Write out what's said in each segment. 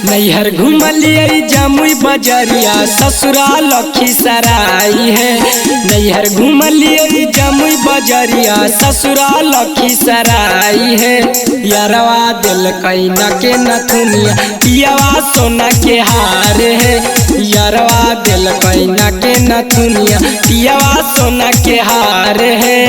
नैहर घुमलिए जमुई बजरिया ससुराल लखीसराय है। नैहर घुमलिए जमुई बजरिया ससुराल लखीसराय है। यारवा दिल कैना के नथुनिया पियावा सोना के हार है। यारवा दिल कैना के नथुनिया पियावा सोना के हार है।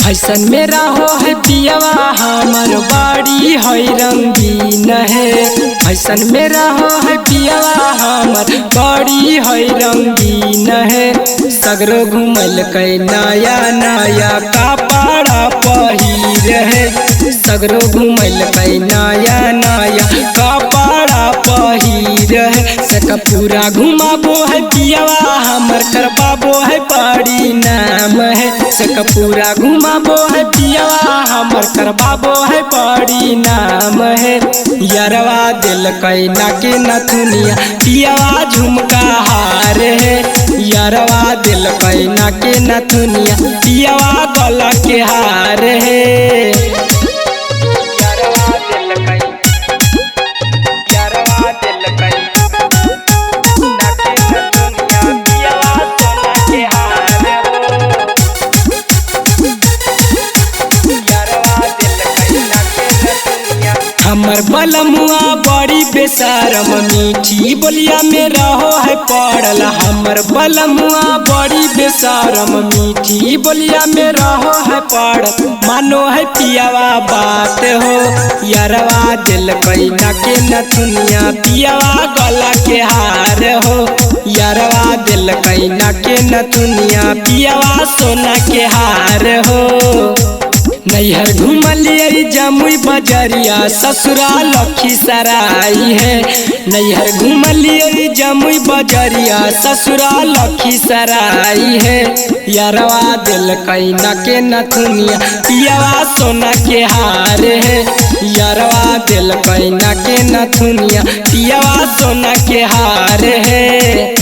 फैशन में रहो है पियावा हमर बाड़ी है रंगीन है। फैशन में रहो है पियावा हमर बाड़ी है रंगीन है। सगरो घुमल के नया नया कपड़ा पहिर है। सगरो घुमल के नया नया कपड़ा पहिर है। सक पूरा घुमाबो है पियावा हमर करबाबो है बड़ी नाम है। सक पूरा घुमाबो है पियावा हमर करबाबो है बड़ी नाम है। यारवा दिल कैना के नथुनिया पियावा झुमका हार है। यारवा दिल कैना के नथुनिया पियावा गला के हार है। हमर बलमुआ बड़ी बेशरम मीठी बोलिया में रहो है पड़ल। हमर बलमुआ बड़ी बेशरम मीठी बोलिया में रहो है पड़ल। मानो है पियावा बात हो। यारवा दिल कैना के नथुनिया पियावा गला के हार हो। यारवा दिल कैना के नथुनिया पियावा सोना के हार हो। नैहर घुमलिए जमुई बजरिया ससुराल लखीसराय है। नैहर घुमलिए जमुई बजरिया ससुराल लखीसराय है। यारवा दिल कैना के नथुनिया पियावा सोना के हार है। यारवा दिल कैना के नथुनिया पियावा सोना के हार है।